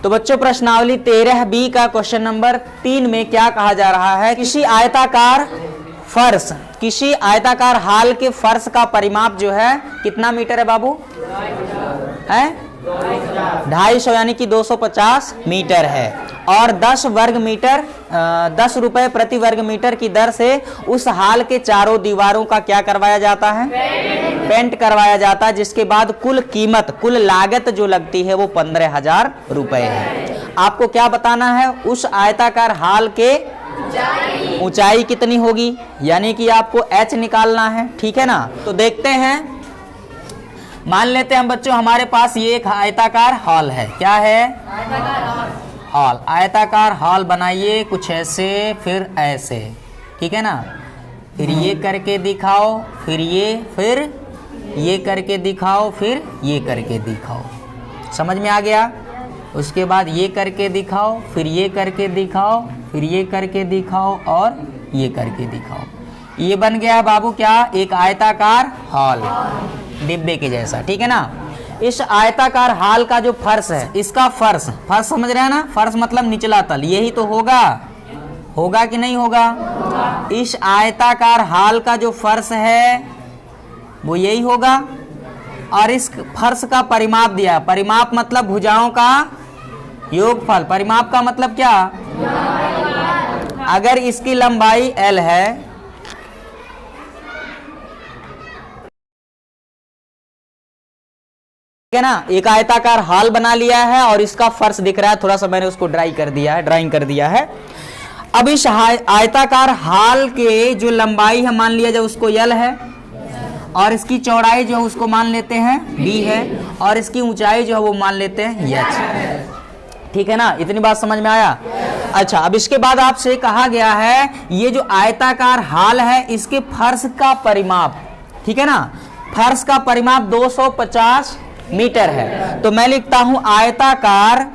तो बच्चों प्रश्नावली 13B का क्वेश्चन नंबर 3 में क्या कहा जा रहा है, किसी आयताकार हाल के फर्श का परिमाप जो है कितना मीटर है बाबू? है 250 यानी कि 250 मीटर है। और 10 रुपए प्रति वर्ग मीटर की दर से उस हाल के चारों दीवारों का क्या करवाया जाता है? पेंट करवाया जाता है, जिसके बाद कुल लागत जो लगती है वो 15,000 रुपए है। आपको क्या बताना है? उस आयताकार हाल के ऊंचाई कितनी होगी, यानी कि आपको h निकालना है। ठीक है ना? तो देखते हैं, मान लेते हैं हम बच्चों हमारे पास ये एक आयताकार हॉल है। क्या है? हॉल। आयताकार हॉल बनाइए कुछ ऐसे, फिर ऐसे। ठीक है ना? फिर ये करके दिखाओ, फिर ये करके दिखाओ, फिर ये करके दिखाओ। समझ में आ गया? उसके बाद ये करके दिखाओ, फिर ये करके दिखाओ, फिर ये करके दिखाओ और ये करके दिखाओ। ये बन गया बाबू क्या? एक आयताकार हॉल, डिब्बे के जैसा। ठीक है ना? इस आयताकार हॉल का जो फर्श है, इसका फर्श समझ रहे हैं ना? फर्श मतलब निचला तल, यही तो होगा कि नहीं होगा? इस आयताकार हॉल का जो फर्श है वो यही होगा। और इस फर्श का परिमाप दिया, परिमाप मतलब भुजाओं का योगफल। परिमाप का मतलब क्या? अगर इसकी लंबाई L है, ठीक है ना? एक आयताकार हॉल बना लिया है और इसका फर्श दिख रहा है, थोड़ा सा मैंने उसको ड्राइंग कर दिया है। अब इस आयताकार हॉल के जो लंबाई है मान लिया जाए उसको L है, और इसकी चौड़ाई जो है उसको मान लेते हैं B है, और इसकी ऊंचाई जो है वो मान लेते हैं H। ठीक है ना? इतनी बात समझ में आया? अच्छा, अब इसके बाद आपसे कहा गया है ये जो आयताकार हॉल है इसके फर्श का परिमाप, ठीक है ना? फर्श का परिमाप 250 मीटर है। तो मैं लिखता हूं आयताकार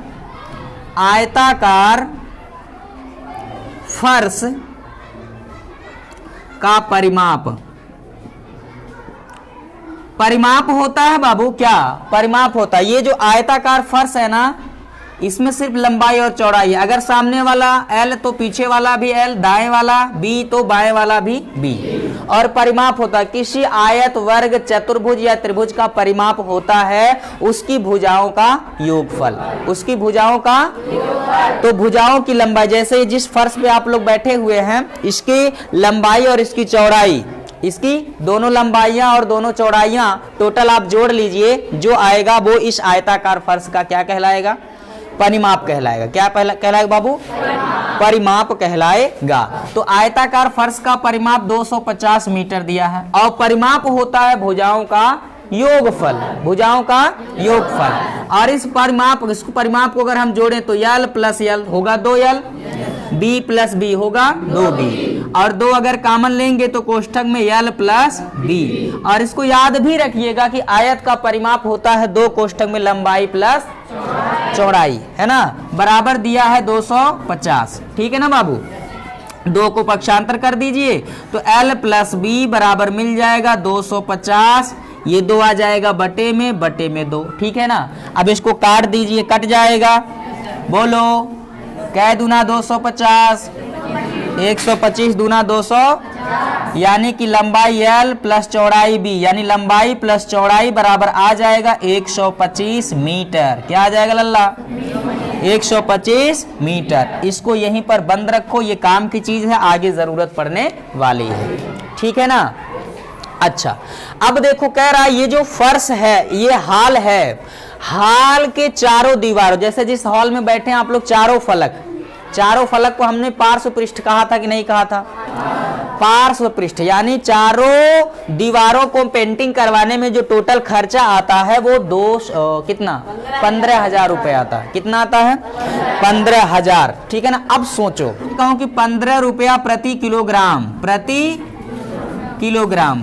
फर्श का परिमाप होता है बाबू। क्या परिमाप होता है? ये जो आयताकार फर्श है ना, इसमें सिर्फ लंबाई और चौड़ाई है। अगर सामने वाला L तो पीछे वाला भी L, दाएं वाला B तो बाएं वाला भी B। और परिमाप होता है किसी आयत, वर्ग, चतुर्भुज या त्रिभुज का परिमाप होता है उसकी भुजाओं का योगफल। उसकी भुजाओं का, तो भुजाओं की लंबाई, जैसे जिस फर्श पे आप लोग बैठे हुए हैं, इसकी लंबाई और इसकी चौड़ाई, इसकी दोनों लंबाइयां और दोनों चौड़ाइयां टोटल आप जोड़ लीजिए, जो आएगा वो इस आयताकार फर्श का क्या कहलाएगा? परिमाप कहलाएगा। क्या कहलाएगा बाबू? परिमाप कहलाएगा। तो आयताकार फर्श का परिमाप 250 मीटर दिया है, और परिमाप होता है भुजाओं का योगफल। भुजाओं का योगफल। और इस परिमाप को अगर हम जोड़ें तो L प्लस L होगा 2L, B प्लस B होगा 2B, और 2 अगर कॉमन लेंगे तो कोष्ठक में L प्लस B। और इसको याद भी रखिएगा कि आयत का परिमाप होता है 2 कोष्ठक में लंबाई प्लस चौड़ाई, है ना? बराबर दिया है 250। ठीक है ना बाबू? 2 को पक्षांतर कर दीजिए तो L प्लस B बराबर मिल जाएगा 250। ये 2 आ जाएगा बटे में 2। ठीक है ना? अब इसको काट दीजिए, कट जाएगा। बोलो, कै दूना 250, 125 दूना 200, यानी कि लंबाई L प्लस चौड़ाई B, यानी लंबाई प्लस चौड़ाई बराबर आ जाएगा 125 मीटर। क्या आ जाएगा लल्ला? 125 मीटर। इसको यहीं पर बंद रखो, ये काम की चीज है, आगे जरूरत पड़ने वाली है। ठीक है ना? अच्छा, अब देखो कह रहा है ये जो फर्श है, ये हॉल है, हॉल के चारों दीवारों, जैसे जिस हॉल में बैठे हैं आप लोग, चारों फलक को हमने पार्श्व पृष्ठ कहा था कि नहीं कहा था? पार्श्व पृष्ठ, यानी चारों दीवारों को पेंटिंग करवाने में जो टोटल खर्चा आता है वो 15,000 रुपए आता है। कितना आता है? 15,000। ठीक है ना? अब सोचो, कहूं कि 15 रुपया प्रति किलोग्राम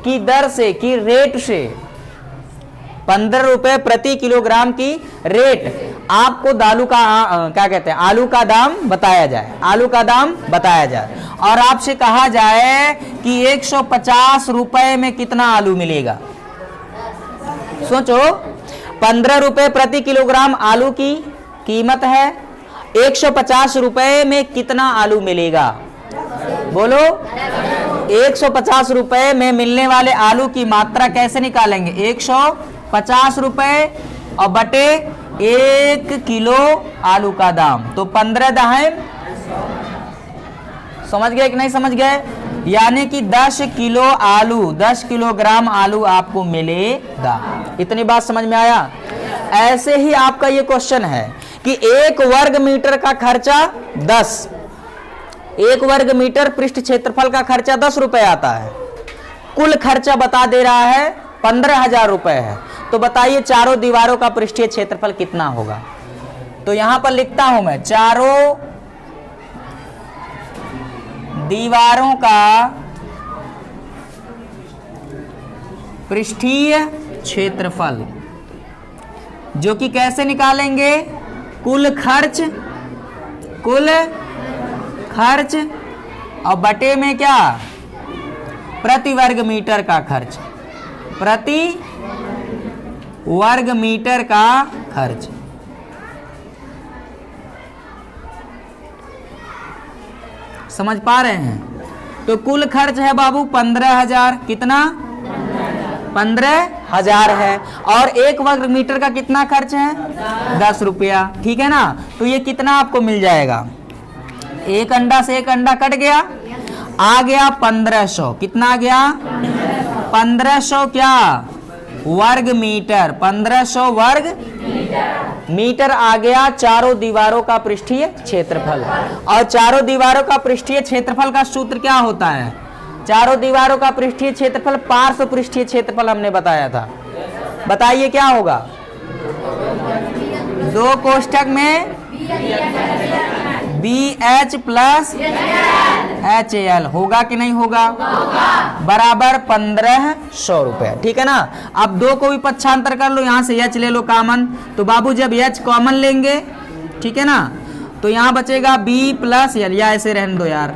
की दर से, की रेट से, 15 रुपए प्रति किलोग्राम की रेट आपको आलू का दाम बताया जाए, और आपसे कहा जाए कि 150 रुपए में कितना आलू मिलेगा। सोचो, 15 रुपए प्रति किलोग्राम आलू की कीमत है। 150 रुपए में कितना आलू मिलेगा? बोलो। 150 रुपए में मिलने वाले आलू की मात्रा कैसे निकालेंगे? 150 रुपए और बटे 1 किलो आलू का दाम, तो 15 दहाई। समझ गए कि नहीं समझ गए? यानी कि 10 किलो आलू, 10 किलोग्राम आलू आपको मिलेगा। इतनी बात समझ में आया? ऐसे ही आपका ये क्वेश्चन है कि 1 वर्ग मीटर का खर्चा 10, 1 वर्ग मीटर पृष्ठ क्षेत्रफल का खर्चा 10 रुपए आता है, कुल खर्चा बता दे रहा है 15,000 रुपए है। तो बताइए चारों दीवारों का पृष्ठीय क्षेत्रफल कितना होगा? तो यहां पर लिखता हूं मैं, चारों दीवारों का पृष्ठीय क्षेत्रफल, जो कि कैसे निकालेंगे? कुल खर्च और बटे में क्या? प्रति वर्ग मीटर का खर्च, प्रति वर्ग मीटर का खर्च। समझ पा रहे हैं? तो कुल खर्च है बाबू 15,000। कितना? 15,000 है। और 1 वर्ग मीटर का कितना खर्च है? 10 रुपया। ठीक है ना? तो ये कितना आपको मिल जाएगा? एक अंडा से एक अंडा कट गया, आ गया 1500। कितना आ गया? 1500 क्या? वर्ग मीटर। 1500 वर्ग मीटर आ गया चारों दीवारों का पृष्ठीय क्षेत्रफल। और चारों दीवारों का पृष्ठीय क्षेत्रफल का सूत्र क्या होता है? चारों दीवारों का पृष्ठीय क्षेत्रफल पार्श्व पृष्ठीय क्षेत्रफल हमने बताया था। बताइए क्या होगा? 2 कोष्ठक में BH प्लस HL होगा कि नहीं होगा? बराबर 1500 रुपए। ठीक है ना? अब 2 को भी पक्षांतर कर लो, यहां से H ले लो कॉमन। तो बाबू जब H कॉमन लेंगे, ठीक है ना, तो यहां बचेगा B प्लस L, या ऐसे रहने दो यार,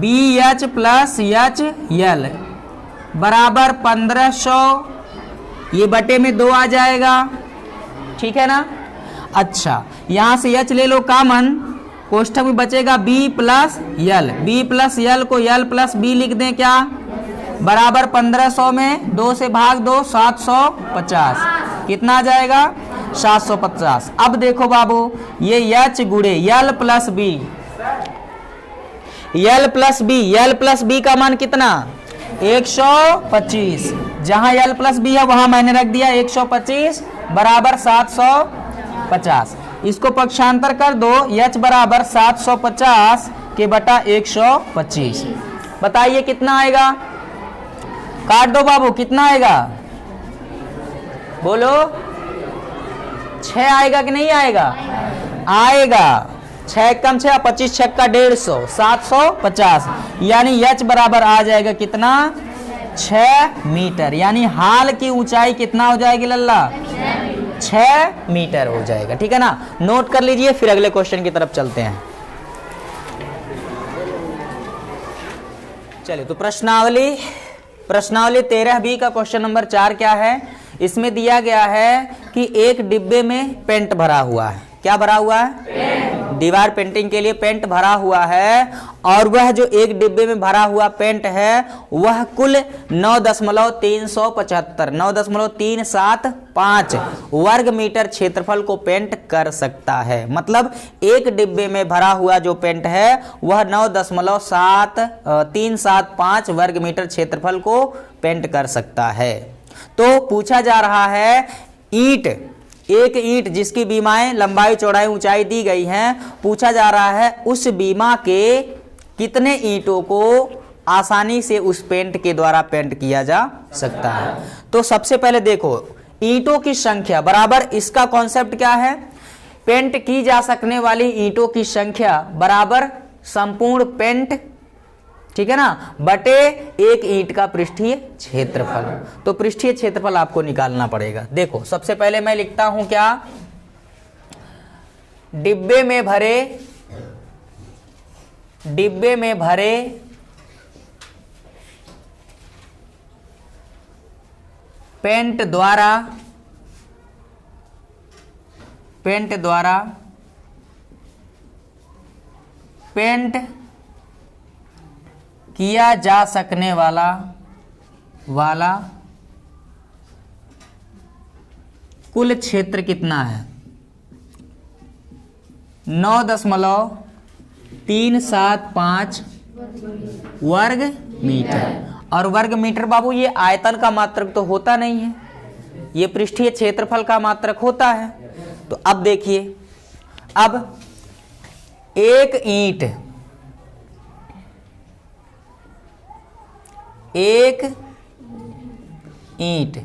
BH प्लस HL बराबर 1500। ये बटे में 2 आ जाएगा। ठीक है ना? अच्छा, यहां से H ले लो कॉमन, कोष्ठक में बचेगा B plus L। B plus L को L प्लस B लिख दें क्या? बराबर 1500 में 2 से भाग दो, 750। कितना आ जाएगा? 750। अब देखो बाबू, ये H गुणे L plus B, L plus B, L plus B का मान कितना? 125। जहां L प्लस B है वहां मैंने रख दिया 125 बराबर 750। इसको पक्षांतर कर दो, H बराबर 750 के बटा 125। बताइए कितना आएगा? काट दो बाबू, कितना आएगा? बोलो। 6 आएगा कि नहीं आएगा? आएगा। 6 कम 6, 25 6 का 150, 750। यानी H बराबर आ जाएगा कितना? 6 मीटर। यानी हाल की ऊंचाई कितना हो जाएगी लल्ला? 6 मीटर हो जाएगा। ठीक है ना? नोट कर लीजिए, फिर अगले क्वेश्चन की तरफ चलते हैं। चलिए, तो प्रश्नावली 13B का क्वेश्चन नंबर 4 क्या है? इसमें दिया गया है कि एक डिब्बे में पेंट भरा हुआ है। क्या भरा हुआ है? दीवार पेंटिंग के लिए पेंट भरा हुआ है। और वह जो एक डिब्बे में भरा हुआ पेंट है वह कुल 9.375 वर्ग मीटर क्षेत्रफल को पेंट कर सकता है। मतलब एक डिब्बे में भरा हुआ जो पेंट है वह 9.375 वर्ग मीटर क्षेत्रफल को पेंट कर सकता है। तो पूछा जा रहा है एक ईंट जिसकी बीमाएं लंबाई चौड़ाई ऊंचाई दी गई हैं, पूछा जा रहा है उस बीमा के कितने ईंटों को आसानी से उस पेंट के द्वारा पेंट किया जा सकता है। तो सबसे पहले देखो, ईंटों की संख्या बराबर, इसका कॉन्सेप्ट क्या है? पेंट की जा सकने वाली ईंटों की संख्या बराबर संपूर्ण पेंट, ठीक है ना, बटे एक ईंट का पृष्ठीय क्षेत्रफल। तो पृष्ठीय क्षेत्रफल आपको निकालना पड़ेगा। देखो, सबसे पहले मैं लिखता हूं क्या? डिब्बे में भरे पेंट द्वारा पेंट किया जा सकने वाला कुल क्षेत्र कितना है? 9.375 वर्ग मीटर। और वर्ग मीटर बाबू ये आयतन का मात्रक तो होता नहीं है, ये पृष्ठीय क्षेत्रफल का मात्रक होता है। तो अब देखिए, अब एक ईंट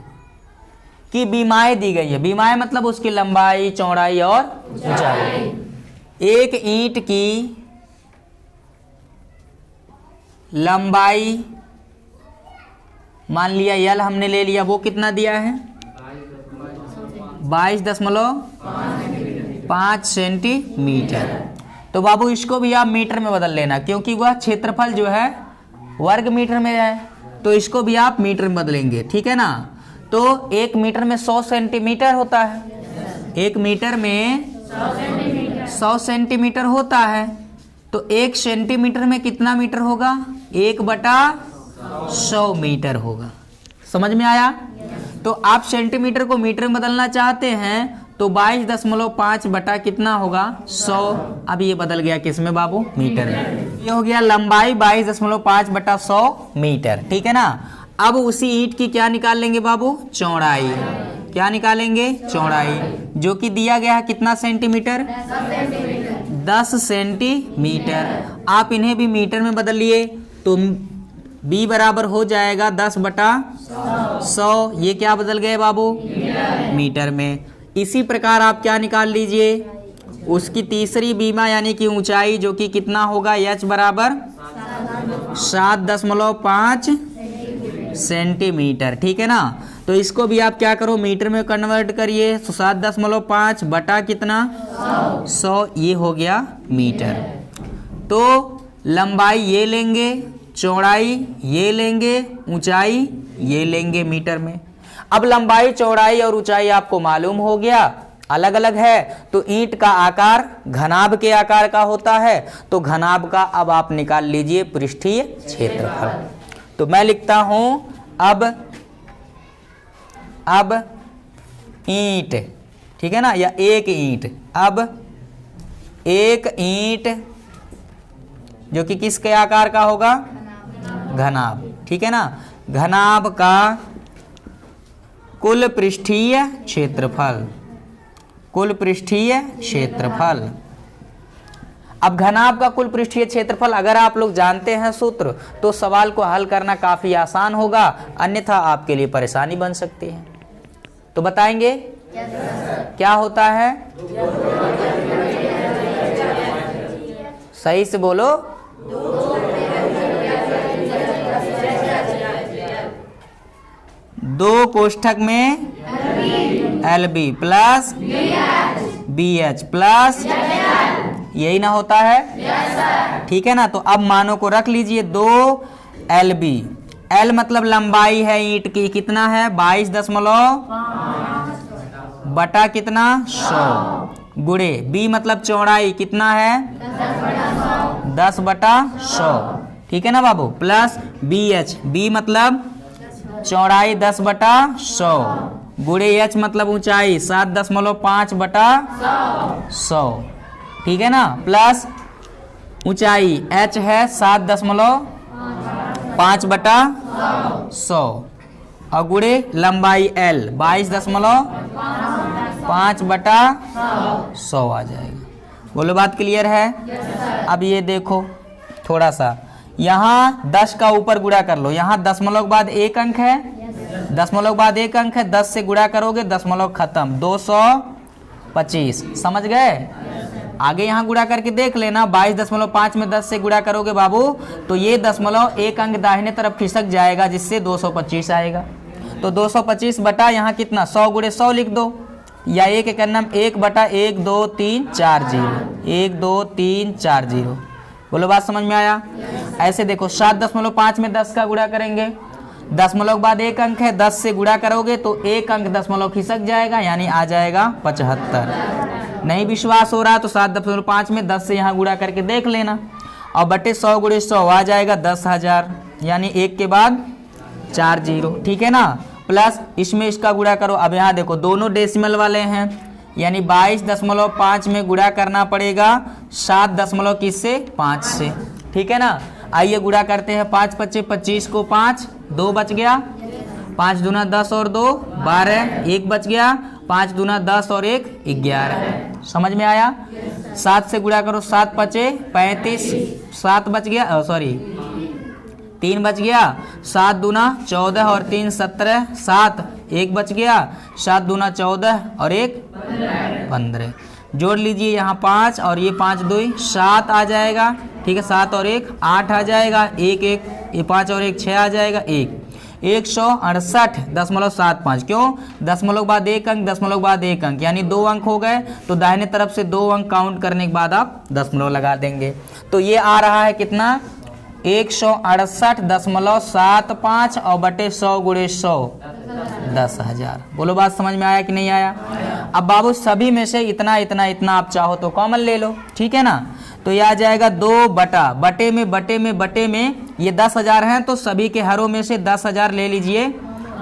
की बीमाएं दी गई है। बीमाएं मतलब उसकी लंबाई, चौड़ाई और ऊंचाई। एक ईंट की लंबाई मान लिया यल हमने ले लिया, वो कितना दिया है? 22.5 सेंटीमीटर। तो बाबू इसको भी आप मीटर में बदल लेना, क्योंकि वह क्षेत्रफल जो है वर्ग मीटर में है, तो इसको भी आप मीटर में बदलेंगे, ठीक है ना। तो 1 मीटर में 100 सेंटीमीटर होता है, 1 मीटर में 100 सेंटीमीटर होता है। तो 1 सेंटीमीटर में कितना मीटर होगा? 1/100 मीटर होगा। समझ में आया? तो आप सेंटीमीटर को मीटर में बदलना चाहते हैं तो 22.5 बटा कितना होगा? 100। अब ये बदल गया किस में बाबू? मीटर में। ये हो गया लंबाई 22.5 बटा 100 मीटर, ठीक है ना। अब उसी ईंट की क्या निकाल लेंगे बाबू? चौड़ाई। क्या निकालेंगे? चौड़ाई, जो कि दिया गया है कितना सेंटीमीटर? 10 सेंटीमीटर। आप इन्हें भी मीटर में बदल लिए तो b बराबर हो जाएगा 10/100। ये क्या बदल गए बाबू? मीटर में। इसी प्रकार आप क्या निकाल लीजिए? उसकी तीसरी बीमा यानी कि ऊंचाई, जो कि कितना होगा? h बराबर 7.5 सेंटीमीटर, ठीक है ना। तो इसको भी आप क्या करो? मीटर में कन्वर्ट करिए। तो 7.5 बटा कितना? 100। ये हो गया मीटर। तो लंबाई ये लेंगे, चौड़ाई ये लेंगे, ऊंचाई ये लेंगे मीटर में। अब लंबाई, चौड़ाई और ऊंचाई आपको मालूम हो गया, अलग अलग है। तो ईंट का आकार घनाभ के आकार का होता है, तो घनाभ का अब आप निकाल लीजिए पृष्ठीय क्षेत्रफल। तो मैं लिखता हूं अब ईंट, ठीक है ना, या एक ईंट। अब एक ईंट जो कि किसके आकार का होगा? घनाभ, ठीक है ना। घनाभ का कुल पृष्ठीय क्षेत्रफल, कुल पृष्ठीय क्षेत्रफल। अब घनाभ का कुल पृष्ठीय क्षेत्रफल अगर आप लोग जानते हैं सूत्र, तो सवाल को हल करना काफी आसान होगा, अन्यथा आपके लिए परेशानी बन सकती है। तो बताएंगे क्या होता है? सही से बोलो। दो कोष्ठक में LB प्लस BH प्लस, यही ना होता है? ठीक है ना। तो अब मानों को रख लीजिए। 2 LB, L मतलब लंबाई है ईंट की, कितना है? 22 बटा कितना? 100 गुणे B मतलब चौड़ाई कितना है? 10/100, ठीक है ना बाबू। प्लस BH, B मतलब चौड़ाई 10/100 गुणे H मतलब ऊंचाई 7.5/100, ठीक है ना। प्लस ऊंचाई H है 7.5/100 और गुणे लंबाई L 22.5/100 आ जाएगा। बोलो बात क्लियर है? अब ये देखो थोड़ा सा, यहाँ 10 का ऊपर गुणा कर लो। यहाँ दशमलव के बाद एक अंक है, दशमलव के बाद एक अंक है, 10 से गुणा करोगे दशमलव खत्म, 225। समझ गए? आगे यहाँ गुणा करके देख लेना। 22.5 में 10 से गुणा करोगे बाबू तो ये दशमलव एक अंक दाहिने तरफ खिसक जाएगा, जिससे 225 आएगा। तो 225 बटा यहाँ कितना? 100 गुणे 100 लिख दो, या एक एक नम 1/12340, 12340। बोलो बात समझ में आया? ऐसे देखो 7.5 में 10 का गुणा करेंगे दशमलव के बाद एक अंक है, 10 से गुणा करोगे तो एक अंक दशमलव खिसक जाएगा, यानी आ जाएगा 75। नहीं विश्वास हो रहा तो 7.5 में 10 से यहाँ गुणा करके देख लेना। और बटे 100 गुणे 100 आ जाएगा 10,000, यानी एक के बाद 4 जीरो, ठीक है ना। प्लस इसमें इसका गुणा करो। अब यहाँ देखो दोनों डेसिमल वाले हैं, यानी 22.5 में गुणा करना पड़ेगा 7.5 से, ठीक है ना। आइए गुणा करते हैं। 5 पच्चे 25 को 5, 2 बच गया, 5 दूना 10 और 2 12, 1 बच गया, 5 दूना 10 और 1 11। समझ में आया। 7 से गुणा करो, 7 पचे 35, 7 बच गया, सॉरी 3 बच गया, 7 दूना 14 और 3 17, 7 1 बच गया, 7 दूना 14 और 1 15। जोड़ लीजिए यहाँ 5 और ये 5 2 7 आ जाएगा, ठीक है। 7 और 1 8 आ जाएगा, 1 1 ये 5 और 1 6 आ जाएगा, 168.75। क्यों? दशमलव बाद एक अंक, दशमलव बाद एक अंक, यानी 2 अंक हो गए तो दाहिने तरफ से 2 अंक काउंट करने के बाद आप दशमलव लगा देंगे। तो ये आ रहा है कितना? 168.75 और बटे 100 गुणे 100 10,000। बोलो बात समझ में आया कि नहीं आया। अब बाबू सभी में से इतना इतना इतना आप चाहो तो कॉमन ले लो, ठीक है ना। तो ये आ जाएगा 2 बटा बटे में ये 10,000 हैं तो सभी के हरों में से 10,000 ले लीजिए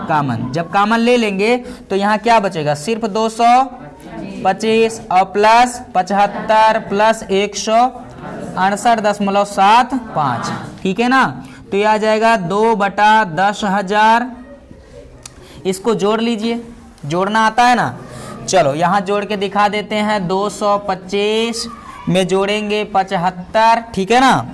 कॉमन। जब कॉमन ले लेंगे तो यहाँ क्या बचेगा? सिर्फ 225 और प्लस 75 प्लस 168.75, ठीक है ना। तो ये आ जाएगा 2 बटा 10,000। इसको जोड़ लीजिए, जोड़ना आता है ना। चलो यहाँ जोड़ के दिखा देते हैं। 225 में जोड़ेंगे 75, ठीक है ना।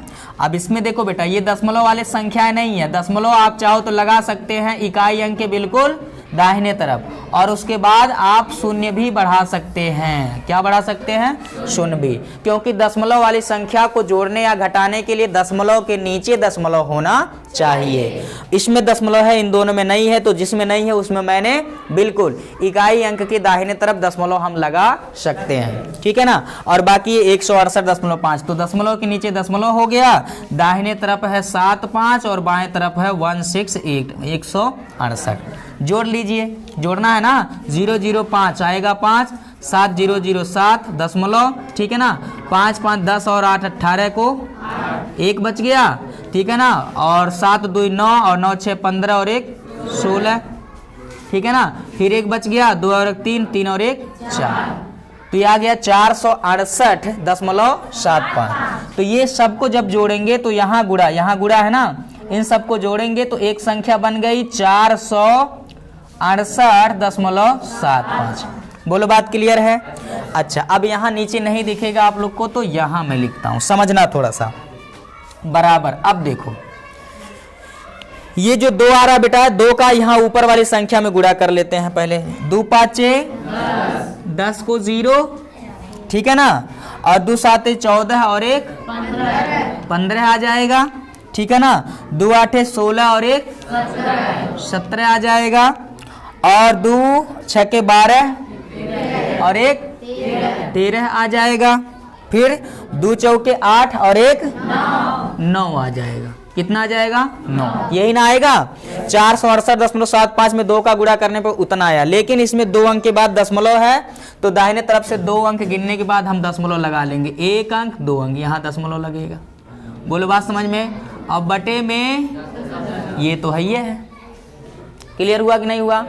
अब इसमें देखो बेटा ये दशमलव वाले संख्याएं नहीं है, दशमलव आप चाहो तो लगा सकते हैं इकाई अंक के बिल्कुल दाहिने तरफ, और उसके बाद आप शून्य भी बढ़ा सकते हैं। क्या बढ़ा सकते हैं? शून्य भी, क्योंकि दशमलव वाली संख्या को जोड़ने या घटाने के लिए दशमलव के नीचे दशमलव होना चाहिए। इसमें दशमलव है, इन दोनों में नहीं है, तो जिसमें नहीं है उसमें मैंने बिल्कुल इकाई अंक के दाहिने तरफ दशमलव हम लगा सकते हैं, ठीक है ना। और बाकी 168.5, तो दशमलव के नीचे दशमलव हो गया, दाहिने तरफ है 75 और बाएं तरफ है 168। जोड़ लीजिए, जोड़ना है ना। 005 आएगा 5, 7 0 0 7 दशमलव, ठीक है ना। 5 5 10 और 8 18 को 1 बच गया, ठीक है ना। और 7 2 9 और 9 6 15 और 1 16, ठीक है ना। फिर 1 बच गया, 2 और 1 3, 3 और 1 4, तो ये आ गया 468.75। तो ये सबको जब जोड़ेंगे तो यहाँ गुणा है ना, इन सबको जोड़ेंगे तो एक संख्या बन गई 468.75। बोलो बात क्लियर है। अच्छा, अब यहाँ नीचे नहीं दिखेगा आप लोग को, तो यहाँ मैं लिखता हूँ, समझना थोड़ा सा बराबर। अब देखो ये जो 2 आ रहा बेटा, 2 का यहाँ ऊपर वाली संख्या में गुणा कर लेते हैं पहले। 2 5 10 को 0, ठीक है ना। और 2 7 14 और 1 15 आ जाएगा, ठीक है ना। 2 8 16 और 1 17 आ जाएगा। और 2 6 12 और 1 13 आ जाएगा। फिर 2 चौके 8 और 1 9 आ जाएगा। कितना आ जाएगा? 9। यही ना आएगा। 468.75 में 2 का गुणा करने पर उतना आया, लेकिन इसमें 2 अंक के बाद दशमलव है, तो दाहिने तरफ से 2 अंक गिनने के बाद हम दशमलव लगा लेंगे। 1 अंक 2 अंक, यहाँ दशमलव लगेगा। बोलो बात समझ में। अब बटे में ये तो है ही है। क्लियर हुआ कि नहीं हुआ।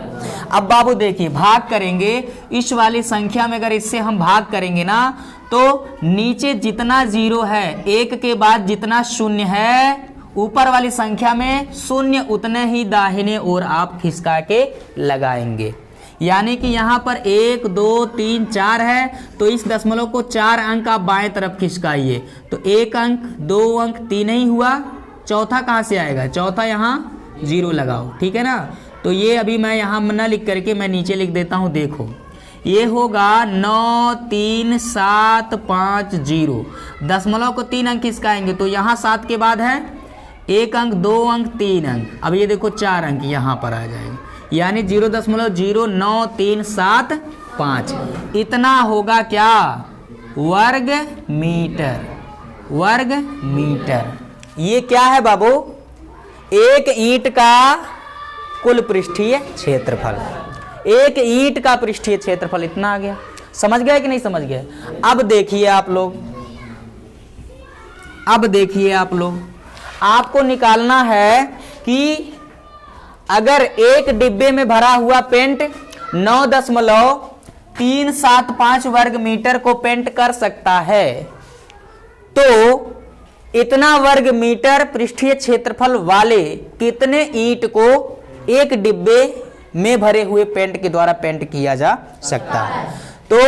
अब बाबू देखिए, भाग करेंगे इस वाली संख्या में, अगर इससे हम भाग करेंगे ना, तो नीचे जितना 0 है, 1 के बाद जितना 0 है, ऊपर वाली संख्या में 0 उतने ही दाहिने ओर आप खिसका के लगाएंगे। यानी कि यहाँ पर 1 2 3 4 है, तो इस दशमलव को 4 अंक आप बाएं तरफ खिसकाइए, तो 1 अंक 2 अंक 3 ही हुआ, चौथा कहाँ से आएगा? चौथा यहाँ 0 लगाओ, ठीक है ना। तो ये अभी मैं यहाँ न लिख करके मैं नीचे लिख देता हूँ। देखो ये होगा 9 3 7 5 0, दशमलव को 3 अंक खिसकाएंगे, तो यहाँ 7 के बाद है 1 अंक 2 अंक 3 अंक। अब ये देखो 4 अंक यहाँ पर आ जाएगा, यानी 0.0937 इतना होगा क्या? वर्ग मीटर। वर्ग मीटर। ये क्या है बाबू? एक ईंट का कुल पृष्ठीय क्षेत्रफल। एक ईंट का पृष्ठीय क्षेत्रफल इतना आ गया। समझ गए कि नहीं समझ गए? अब देखिए आप लोग, आपको निकालना है कि अगर एक डिब्बे में भरा हुआ पेंट 9.375 वर्ग मीटर को पेंट कर सकता है, तो इतना वर्ग मीटर पृष्ठीय क्षेत्रफल वाले कितने ईंट को एक डिब्बे में भरे हुए पेंट के द्वारा पेंट किया जा सकता है। तो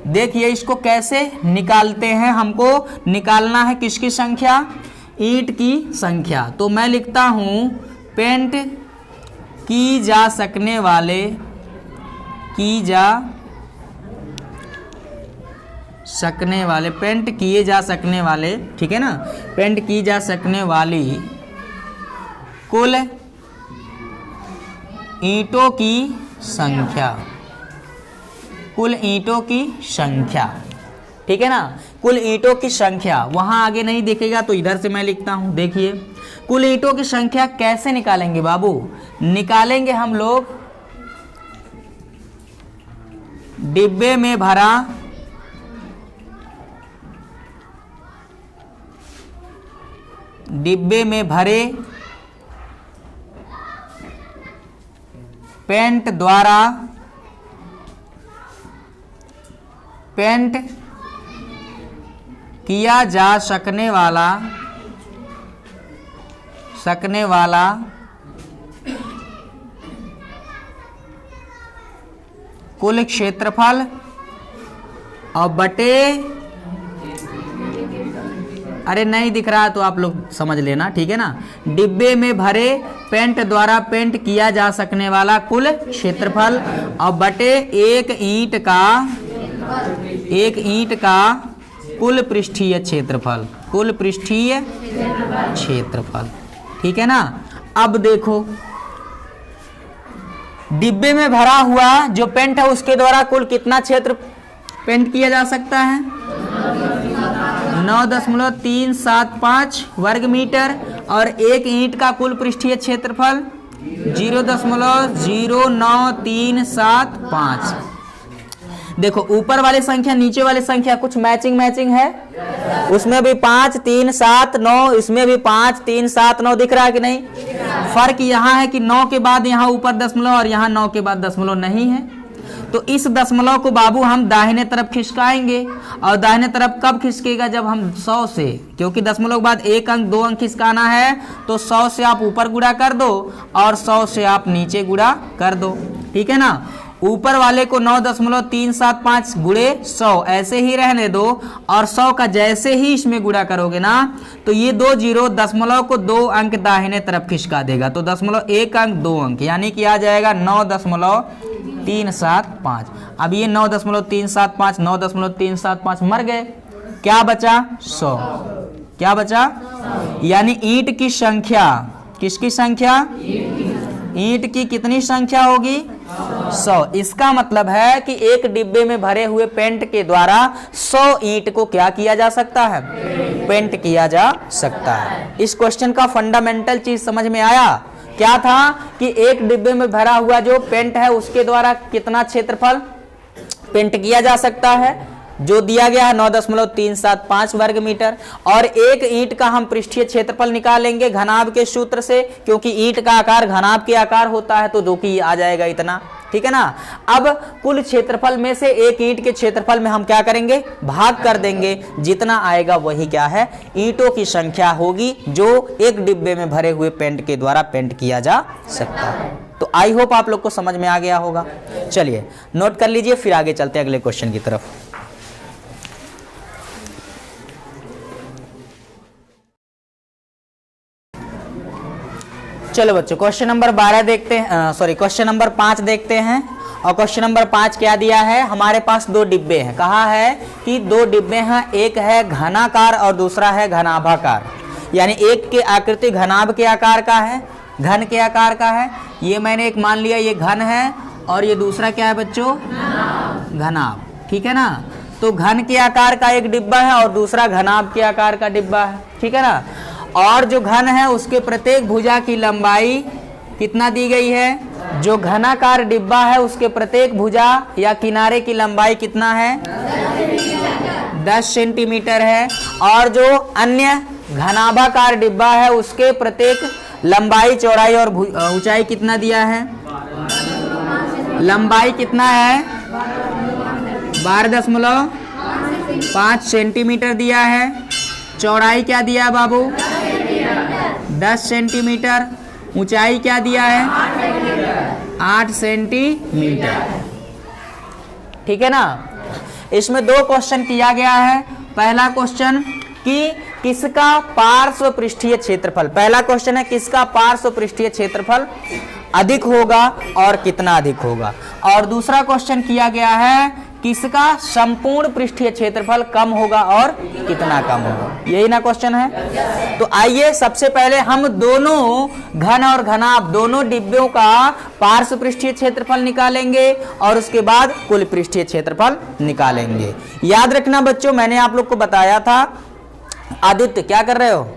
देखिए इसको कैसे निकालते हैं। हमको निकालना है किसकी संख्या? ईंट की संख्या। तो मैं लिखता हूं पेंट की जा सकने वाले, पेंट किए जा सकने वाले, ठीक है ना, पेंट की जा सकने वाली कुल ईंटों की संख्या, कुल ईंटों की संख्या, ठीक है ना, कुल ईंटों की संख्या। वहां आगे नहीं दिखेगा तो इधर से मैं लिखता हूं। देखिए कुल ईंटों की संख्या कैसे निकालेंगे बाबू? निकालेंगे हम लोग डिब्बे में भरा डिब्बे में भरे पेंट द्वारा पेंट किया जा सकने वाला कुल क्षेत्रफल और बटे, अरे नहीं दिख रहा तो आप लोग समझ लेना, ठीक है ना। डिब्बे में भरे पेंट द्वारा पेंट किया जा सकने वाला कुल क्षेत्रफल और बटे एक ईंट का कुल पृष्ठीय क्षेत्रफल, कुल पृष्ठीय क्षेत्रफल, ठीक है ना। अब देखो डिब्बे में भरा हुआ जो पेंट है उसके द्वारा कुल कितना क्षेत्र पेंट किया जा सकता है? 9.375 वर्ग मीटर। और एक ईंट का कुल पृष्ठीय क्षेत्रफल 0.09375। देखो ऊपर वाली संख्या नीचे वाली संख्या कुछ मैचिंग है, उसमें भी 5 3 7 9, इसमें भी 5 3 7 9 दिख रहा है कि नहीं? फर्क यहाँ है कि 9 के बाद यहाँ ऊपर दशमलव और यहाँ 9 के बाद दशमलव नहीं है। तो इस दशमलव को बाबू हम दाहिने तरफ खिसकाएंगे। और दाहिने तरफ कब खिसकेगा? जब हम 100 से, क्योंकि दशमलव के बाद एक अंक 2 अंक खिसकाना है, तो 100 से आप ऊपर गुणा कर दो और 100 से आप नीचे गुणा कर दो, ठीक है ना। ऊपर वाले को 9.375 गुणे 100 ऐसे ही रहने दो और 100 का जैसे ही इसमें गुणा करोगे ना तो ये 2 जीरो दशमलव को 2 अंक दाहिने तरफ खिसका देगा। तो दशमलव 1 अंक 2 अंक यानी कि आ जाएगा 9.375। अब ये 9.375 9.375 मर गए, क्या बचा? 100। क्या बचा? यानी ईंट की संख्या, किसकी संख्या? ईंट की कितनी संख्या होगी? 100। इसका मतलब है कि एक डिब्बे में भरे हुए पेंट के द्वारा 100 ईंट को क्या किया जा सकता है? पेंट किया जा सकता है। इस क्वेश्चन का फंडामेंटल चीज समझ में आया? क्या था कि एक डिब्बे में भरा हुआ जो पेंट है उसके द्वारा कितना क्षेत्रफल पेंट किया जा सकता है, जो दिया गया है 9.375 वर्ग मीटर। और एक ईंट का हम पृष्ठीय क्षेत्रफल निकालेंगे घनाभ के सूत्र से, क्योंकि ईंट का आकार घनाभ के आकार होता है, तो जो कि आ जाएगा इतना, ठीक है ना। अब कुल क्षेत्रफल में से एक ईंट के क्षेत्रफल में हम क्या करेंगे? भाग कर देंगे। जितना आएगा वही क्या है? ईंटों की संख्या होगी जो एक डिब्बे में भरे हुए पेंट के द्वारा पेंट किया जा सकता है। तो आई होप आप लोग को समझ में आ गया होगा। चलिए नोट कर लीजिए, फिर आगे चलते हैं अगले क्वेश्चन की तरफ। चलो बच्चों क्वेश्चन नंबर 12 देखते हैं, क्वेश्चन नंबर 5 देखते हैं। और क्वेश्चन नंबर 5 क्या दिया है? हमारे पास 2 डिब्बे हैं। कहा है कि 2 डिब्बे हैं, एक है घनाकार और दूसरा है घनाभाकार। यानी एक की आकृति घनाभ के आकार का है, घन के आकार का है। ये मैंने एक मान लिया ये घन है और ये दूसरा क्या है बच्चों? घनाभ, ठीक है ना। तो घन के आकार का एक डिब्बा है और दूसरा घनाभ के आकार का डिब्बा है, ठीक है ना। और जो घन है उसके प्रत्येक भुजा की लंबाई कितना दी गई है? जो घनाकार डिब्बा है उसके प्रत्येक भुजा या किनारे की लंबाई कितना है? 10 सेंटीमीटर है। और जो अन्य घनाभाकार डिब्बा है उसके प्रत्येक लंबाई, चौड़ाई और ऊंचाई कितना दिया है? लंबाई कितना है? 12.5 सेंटीमीटर दिया है। चौड़ाई क्या दिया है बाबू? 10 सेंटीमीटर। ऊंचाई क्या दिया है? 8 सेंटीमीटर। ठीक है ना। इसमें 2 क्वेश्चन किया गया है। पहला क्वेश्चन कि किसका पार्श्व पृष्ठीय क्षेत्रफल, पहला क्वेश्चन है किसका पार्श्व पृष्ठीय क्षेत्रफल अधिक होगा और कितना अधिक होगा। और दूसरा क्वेश्चन किया गया है किसका संपूर्ण पृष्ठीय क्षेत्रफल कम होगा और कितना कम होगा। यही ना क्वेश्चन है। तो आइए सबसे पहले हम दोनों घन और घनाभ दोनों डिब्बों का पार्श्व पृष्ठीय क्षेत्रफल निकालेंगे और उसके बाद कुल पृष्ठीय क्षेत्रफल निकालेंगे। याद रखना बच्चों, मैंने आप लोग को बताया था, आदित्य क्या कर रहे हो?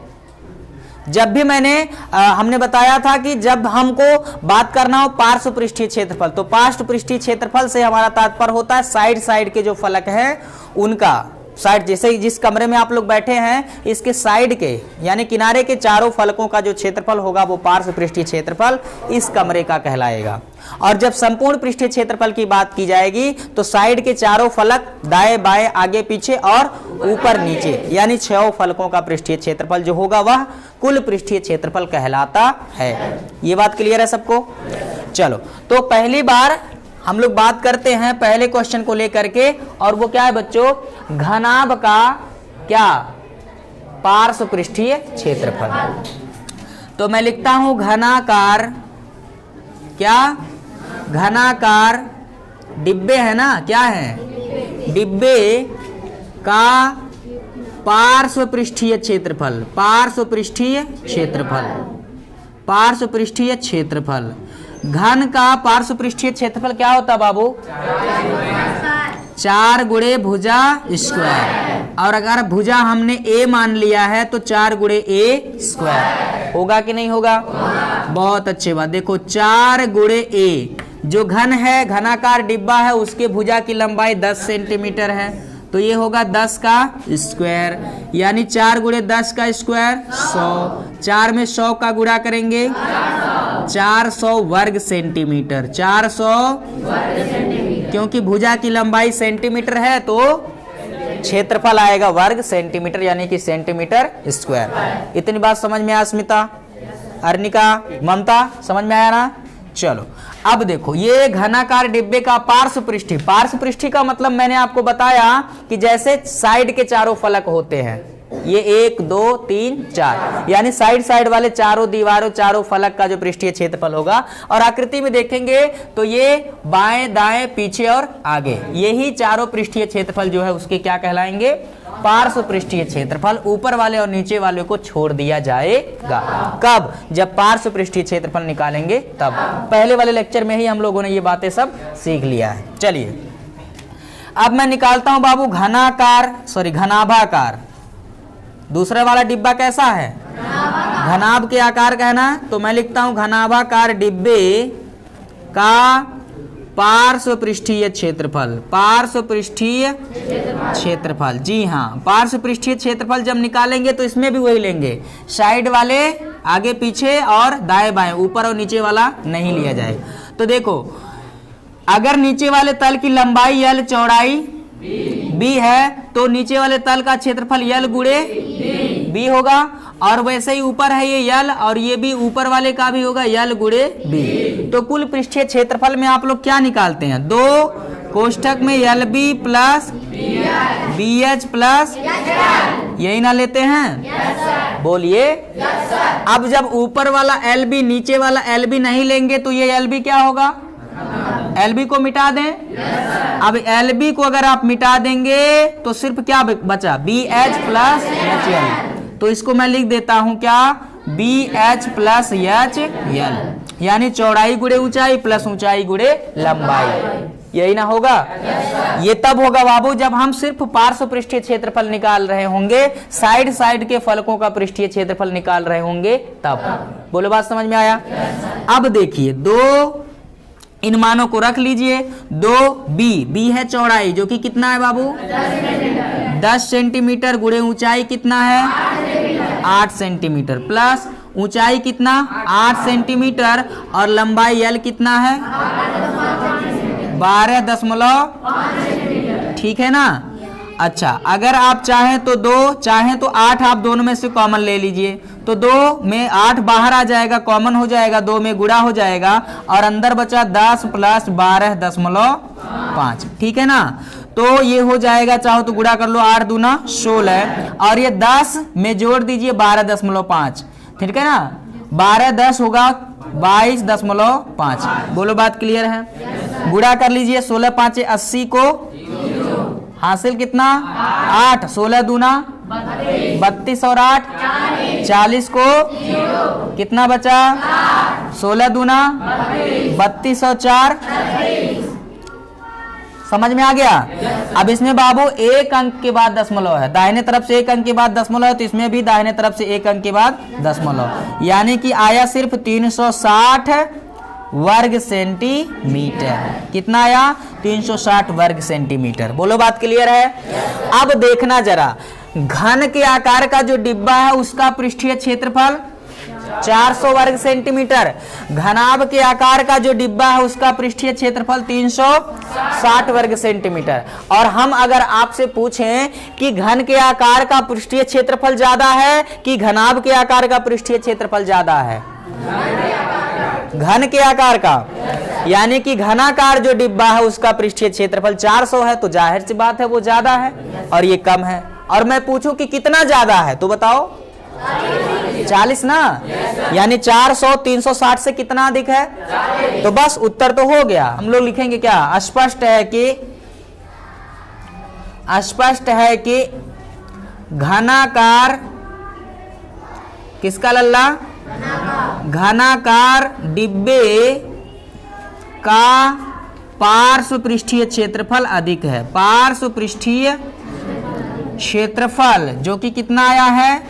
जब भी हमने बताया था कि जब हमको बात करना हो पार्श्व पृष्ठीय क्षेत्रफल, तो पार्श्व पृष्ठीय क्षेत्रफल से हमारा तात्पर्य होता है साइड के जो फलक हैं उनका, साइड जैसे जिस कमरे में आप लोग बैठे हैं इसके साइड के यानी किनारे के चारों फलकों का जो क्षेत्रफल होगा वो पार्श्व पृष्ठीय क्षेत्रफल इस कमरे का कहलाएगा। और जब संपूर्ण पृष्ठीय क्षेत्रफल की बात की जाएगी तो साइड के चारों फलक, दाएं बाएं आगे पीछे और ऊपर नीचे यानी 6 फलकों का पृष्ठीय क्षेत्रफल जो होगा वह कुल पृष्ठीय क्षेत्रफल कहलाता है। ये बात क्लियर है सबको? चलो तो पहली बार हम लोग बात करते हैं पहले क्वेश्चन को लेकर के, और वो क्या है बच्चों? घनाभ का क्या पार्श्व पृष्ठीय क्षेत्रफल। तो मैं लिखता हूं घनाकार, क्या घनाकार डिब्बे है ना, क्या है? डिब्बे का पार्श्व पृष्ठीय क्षेत्रफल, पार्श्व पृष्ठीय क्षेत्रफल, पार्श्व पृष्ठीय क्षेत्रफल। घन का पार्श्व पृष्ठीय क्षेत्रफल क्या होता बाबू? 4 गुणे भुजा स्क्वायर। और अगर भुजा हमने a मान लिया है तो 4 गुणे a स्क्वायर होगा कि नहीं होगा? बहुत अच्छी बात। देखो 4 गुणे a, जो घन है घनाकार डिब्बा है उसके भुजा की लंबाई 10 सेंटीमीटर है तो ये होगा 10 का स्क्वायर, यानी 4 गुणे 10 का स्क्वायर 100। 4 में 100 का गुणा करेंगे 400 वर्ग सेंटीमीटर। 400 क्योंकि भुजा की लंबाई सेंटीमीटर है तो क्षेत्रफल आएगा वर्ग सेंटीमीटर यानी कि सेंटीमीटर स्क्वायर। इतनी बात समझ में आया स्मिता, अर्निका, ममता, समझ में आया ना? चलो अब देखो ये घनाकार डिब्बे का पार्श्व पृष्ठी, पार्श्व पृष्ठी का मतलब मैंने आपको बताया कि जैसे साइड के चारों फलक होते हैं, ये 1 2 3 4 यानी साइड वाले चारों दीवारों चारों फलक का जो पृष्ठीय क्षेत्रफल होगा। और आकृति में देखेंगे तो ये बाएं दाएं पीछे और आगे, यही चारों पृष्ठीय क्षेत्रफल जो है उसके क्या कहलाएंगे? पार्श्व पृष्ठीय क्षेत्रफल। ऊपर वाले और नीचे वाले को छोड़ दिया जाएगा। कब? जब पार्श्व पृष्ठीय क्षेत्रफल निकालेंगे तब। पहले वाले लेक्चर में ही हम लोगों ने ये बातें सब सीख लिया है। चलिए अब मैं निकालता हूं बाबू घनाभाकार। दूसरा वाला डिब्बा कैसा है? घनाभ के आकार का है ना, तो मैं लिखता हूं घनाभाकार डिब्बे का पार्श्व पृष्ठीय क्षेत्रफल, पार्श्व पृष्ठीय क्षेत्रफल। जी हाँ, पार्श्व पृष्ठीय क्षेत्रफल जब निकालेंगे तो इसमें भी वही लेंगे, साइड वाले आगे पीछे और दाएं बाएं, ऊपर और नीचे वाला नहीं लिया जाए। तो देखो अगर नीचे वाले तल की लंबाई l, चौड़ाई b है तो नीचे वाले तल का क्षेत्रफल l गुणे b होगा, और वैसे ही ऊपर है ये l और ये भी ऊपर वाले का भी होगा l गुणे b। तो कुल पृष्ठीय क्षेत्रफल में आप लोग क्या निकालते हैं? 2 कोष्ठक में LB प्लस BH प्लस, यही ना लेते हैं? बोलिए। अब जब ऊपर वाला LB नीचे वाला LB नहीं लेंगे तो ये LB क्या होगा? LB को मिटा दें। अब LB को अगर आप मिटा देंगे तो सिर्फ क्या बचा? BH plus HL। तो इसको मैं लिख देता हूं क्या? BH प्लस HL, यानी चौड़ाई गुणे ऊंचाई प्लस ऊंचाई गुणे लंबाई। यही ना होगा? ये तब होगा बाबू जब हम सिर्फ पार्श्व पृष्ठीय क्षेत्रफल निकाल रहे होंगे, साइड साइड के फलकों का पृष्ठीय क्षेत्रफल निकाल रहे होंगे तब। बोलो बात समझ में आया? अब देखिए दो इन मानों को रख लीजिए। 2b है चौड़ाई जो कि कितना है बाबू? 10 सेंटीमीटर गुणे ऊंचाई कितना है? 8 सेंटीमीटर प्लस ऊंचाई कितना? 8 सेंटीमीटर और लंबाई l कितना है? 12.5। ठीक है ना? अच्छा, अगर आप चाहें तो 2, चाहें तो 8, आप दोनों में से कॉमन ले लीजिए तो 2 में 8 बाहर आ जाएगा, कॉमन हो जाएगा, 2 में गुणा हो जाएगा और अंदर बचा 10 प्लस 12.5। ठीक है ना? तो ये हो जाएगा, चाहो तो गुणा कर लो, 8 दूना 16 और ये 10 में जोड़ दीजिए 12.5। ठीक है ना? 12 10 होगा 22.5। बोलो बात क्लियर है? गुणा कर लीजिए, 16 5 80 को हासिल कितना? 8, 16 दूना 32 और 8 40 को कितना बचा? 16 दूना 32 और 4। समझ में आ गया? अब इसमें बाबू एक अंक के बाद दशमलव है, दाहिने तरफ से एक अंक के बाद दशमलव है, तो इसमें भी दाहिने तरफ से एक अंक के बाद दशमलव, यानी कि आया सिर्फ 360 वर्ग सेंटीमीटर। कितना आया? 360 वर्ग सेंटीमीटर। बोलो बात क्लियर है? अब देखना जरा, घन के आकार का जो डिब्बा है उसका पृष्ठीय क्षेत्रफल 400 वर्ग सेंटीमीटर, घनाभ के आकार का जो डिब्बा है उसका पृष्ठीय क्षेत्रफल 360 वर्ग सेंटीमीटर। और हम अगर आपसे पूछें कि घन के आकार का पृष्ठीय क्षेत्रफल ज्यादा है कि घनाभ के आकार का पृष्ठीय क्षेत्रफल ज्यादा है? घन के आकार का, यानी कि घनाकार जो डिब्बा है उसका पृष्ठीय क्षेत्रफल 400 है, तो जाहिर सी बात है वो ज्यादा है और ये कम है। और मैं पूछूं कि कितना ज्यादा है तो बताओ? 40 ना? यानी 400 360 से कितना अधिक है? तो बस उत्तर तो हो गया। हम लोग लिखेंगे क्या? स्पष्ट है कि घनाकार, किसका लल्ला? घनाकार डिब्बे का पार्श्व पृष्ठीय क्षेत्रफल अधिक है। पार्श्व पृष्ठीय क्षेत्रफल जो कि कितना आया है?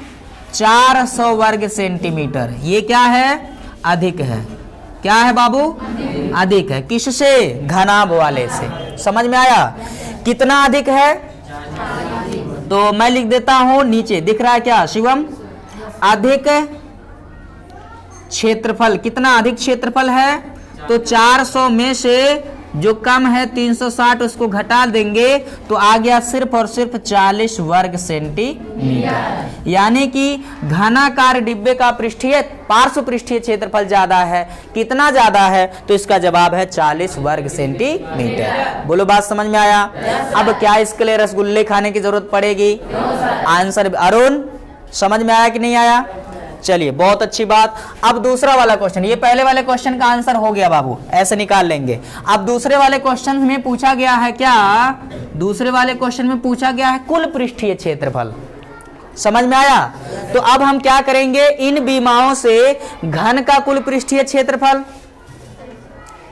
400 वर्ग सेंटीमीटर। ये क्या है? अधिक है। क्या है बाबू? अधिक है। किससे? घनाभ वाले से। समझ में आया? कितना अधिक है? तो मैं लिख देता हूं, नीचे दिख रहा है क्या शिवम? अधिक क्षेत्रफल। कितना अधिक क्षेत्रफल है? तो 400 में से जो कम है 360 उसको घटा देंगे तो आ गया सिर्फ और सिर्फ 40 वर्ग सेंटीमीटर। यानी कि घनाकार डिब्बे का पार्श्व पृष्ठीय क्षेत्रफल ज्यादा है। कितना ज्यादा है? तो इसका जवाब है 40 वर्ग सेंटीमीटर। बोलो बात समझ में आया? अब क्या इसके लिए रसगुल्ले खाने की जरूरत पड़ेगी? आंसर अरुण समझ में आया कि नहीं आया? चलिए बहुत अच्छी बात। अब दूसरा वाला क्वेश्चन, ये पहले वाले क्वेश्चन का आंसर हो गया बाबू, ऐसे निकाल लेंगे। अब दूसरे वाले क्वेश्चन में पूछा गया है क्या? दूसरे वाले क्वेश्चन में पूछा गया है कुल पृष्ठीय क्षेत्रफल। समझ में आया? तो अब हम क्या करेंगे? इन बीमाओं से घन का कुल पृष्ठीय क्षेत्रफल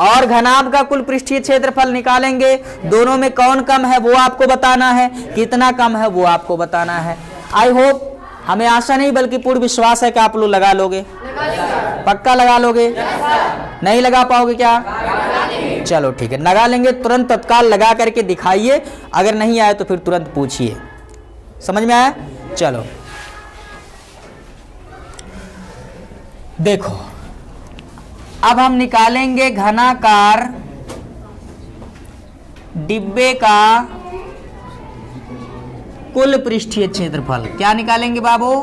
और घनाभ का कुल पृष्ठीय क्षेत्रफल निकालेंगे। दोनों में कौन कम है वो आपको बताना है, कितना कम है वो आपको बताना है। आई होप, हमें आशा नहीं बल्कि पूर्ण विश्वास है कि आप लोग लगा लोगे। पक्का लगा लोगे? नहीं लगा पाओगे क्या? चलो ठीक है, लगा लेंगे। तुरंत तत्काल लगा करके दिखाइए, अगर नहीं आए तो फिर तुरंत पूछिए। समझ में आया? चलो देखो, अब हम निकालेंगे घनाकार डिब्बे का कुल पृष्ठीय क्षेत्रफल। क्या निकालेंगे बाबू?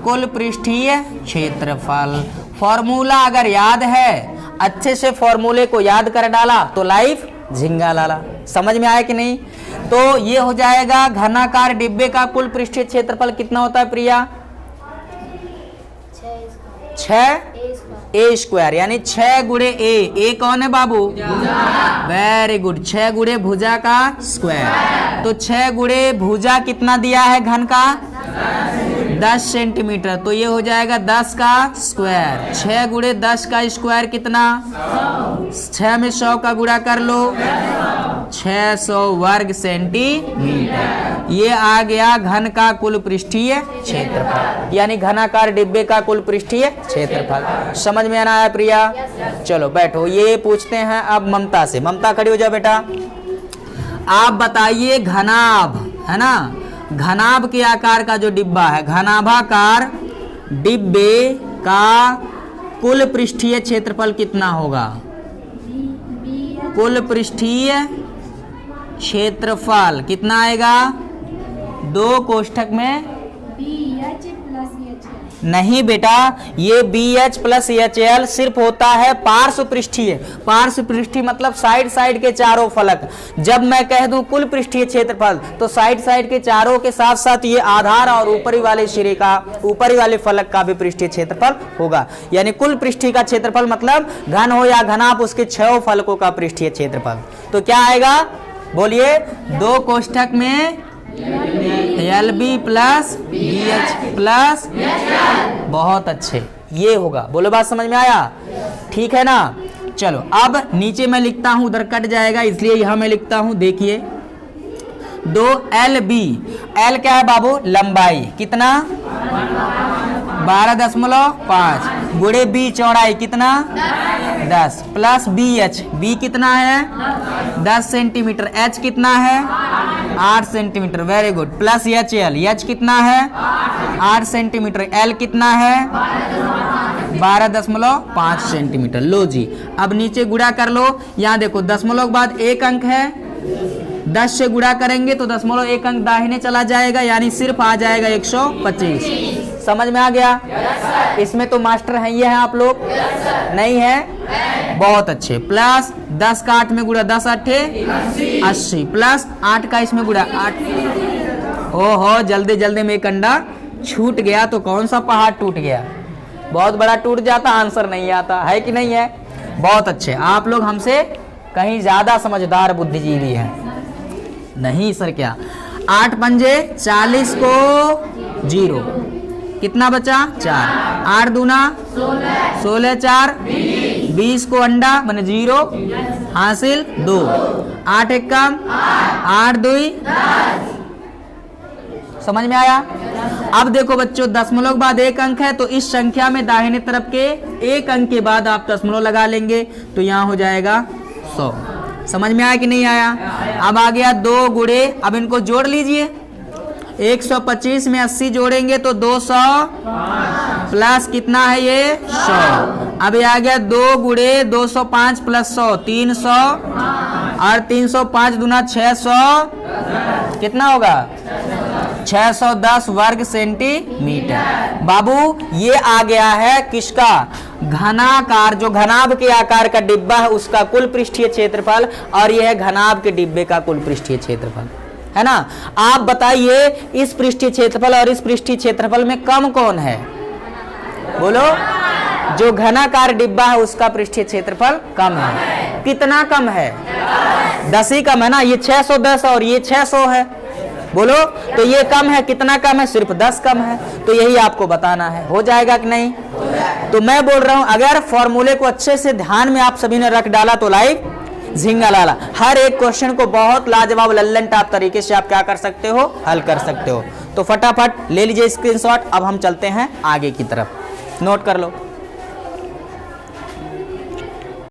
कुल पृष्ठीय क्षेत्रफल। फॉर्मूला अगर याद है, अच्छे से फॉर्मूले को याद कर डाला तो लाइफ झिंगा लाला। समझ में आया कि नहीं? तो ये हो जाएगा घनाकार डिब्बे का कुल पृष्ठीय क्षेत्रफल कितना होता है प्रिया? 6 ए स्क्वायर, यानी 6 गुणे ए कौन है बाबू? वेरी गुड, 6 गुणे भुजा का स्क्वायर। तो 6 गुणे भुजा कितना दिया है घन का? 10 सेंटीमीटर, तो ये हो जाएगा 10 का स्क्वायर। 6 गुणे 10 का स्क्वायर कितना? 6 में 100 का गुणा कर लो, 600 वर्ग सेंटीमीटर। ये आ गया घन का कुल पृष्ठीय क्षेत्रफल, यानी घनाकार डिब्बे का कुल पृष्ठीय क्षेत्रफल। समझ में आना है प्रिया? चलो बैठो, ये पूछते हैं अब ममता से। ममता खड़ी हो जाओ बेटा। आप बताइए घनाभ, है ना, घनाभ के आकार का जो डिब्बा है, घनाभाकार डिब्बे का कुल पृष्ठीय क्षेत्रफल कितना होगा? कुल पृष्ठीय क्षेत्रफल कितना आएगा? 2 कोष्ठक में नहीं बेटा, ये BH प्लस HL सिर्फ होता है पार्श्व पृष्ठीय। पार्श्व पृष्ठीय मतलब साइड साइड के चारों फलक। जब मैं कह दूं कुल पृष्ठीय क्षेत्रफल, तो साइड साइड के चारों के साथ साथ ये आधार और ऊपरी वाले सिरे का, ऊपरी वाले फलक का भी पृष्ठीय क्षेत्रफल होगा। यानी कुल पृष्ठीय का क्षेत्रफल मतलब घन हो या घनाभ, उसके 6 फलकों का पृष्ठीय क्षेत्रफल। तो क्या आएगा? बोलिए। 2 कोष्ठक में LB प्लस BH प्लस, बहुत अच्छे, ये होगा। बोलो, बात समझ में आया? ठीक है ना? चलो अब नीचे मैं लिखता हूं, उधर कट जाएगा इसलिए यहां मैं लिखता हूं। देखिए 2LB, L क्या है बाबू? लंबाई कितना? 12.5 गुणे B चौड़ाई कितना? 10 प्लस BH, B कितना है? 10 सेंटीमीटर। H कितना है? 8 centimetre. Very good. Plus HL, H कितना है? 8 सेंटीमीटर। L कितना है? 12.5 सेंटीमीटर। लो जी, अब नीचे गुणा कर लो। यहाँ देखो दशमलव के बाद 1 अंक है, 10 से गुणा करेंगे तो दशमलव 1 अंक दाहिने चला जाएगा, यानी सिर्फ आ जाएगा 125। समझ में आ गया? इसमें तो मास्टर हैं, ये हैं आप लोग? नहीं है? बहुत अच्छे। प्लस 10 का 8 में गुणा, 10 8 80 प्लस 8 का इसमें गुणा 8। ओहो, जल्दी जल्दी में एक अंडा छूट गया तो कौन सा पहाड़ टूट गया? बहुत बड़ा टूट जाता, आंसर नहीं आता है कि नहीं है? बहुत अच्छे, आप लोग हमसे कहीं ज्यादा समझदार बुद्धिजीवी हैं। नहीं सर क्या? 8 पंजे 40 को 0, कितना बचा? 4। 8 दूना 16, 4 20 को अंडा बने 0, हासिल 2। 8 एक कम 8 2। समझ में आया? अब देखो बच्चों, दशमलव के बाद 1 अंक है, तो इस संख्या में दाहिने तरफ के 1 अंक के बाद आप दशमलव लगा लेंगे, तो यहाँ हो जाएगा 100। समझ में आया कि नहीं आया? अब आ गया 2 गुणे, अब इनको जोड़ लीजिए। 125 में 80 जोड़ेंगे तो 200 प्लस कितना है ये? 100। अब ये आ गया 2 गुणे 205 प्लस 100 300, और 305 दूना 600, कितना होगा? 610 वर्ग सेंटीमीटर। बाबू ये आ गया है किसका? घनाकार, जो घनाभ के आकार का डिब्बा है उसका कुल पृष्ठीय क्षेत्रफल, और यह है घनाभ के डिब्बे का कुल पृष्ठीय क्षेत्रफल, है ना? आप बताइए इस पृष्ठीय क्षेत्रफल और इस पृष्ठीय क्षेत्रफल में कम कौन है? बोलो। जो घनाकार डिब्बा है उसका पृष्ठीय क्षेत्रफल कम है। कितना कम है? 10 ही कम है ना। ये 610 और ये 600 है। बोलो, तो ये कम है। कितना कम है? सिर्फ 10 कम है। तो यही आपको बताना है। हो जाएगा कि नहीं? तो मैं बोल रहा हूं, अगर फॉर्मूले को अच्छे से ध्यान में आप सभी ने रख डाला तो लाइव झिंगा लाला। हर एक क्वेश्चन को बहुत लाजवाब लल्लन टाप तरीके से आप क्या कर सकते हो? हल कर सकते हो। तो फटाफट ले लीजिए स्क्रीनशॉट। अब हम चलते हैं आगे की तरफ। नोट कर लो।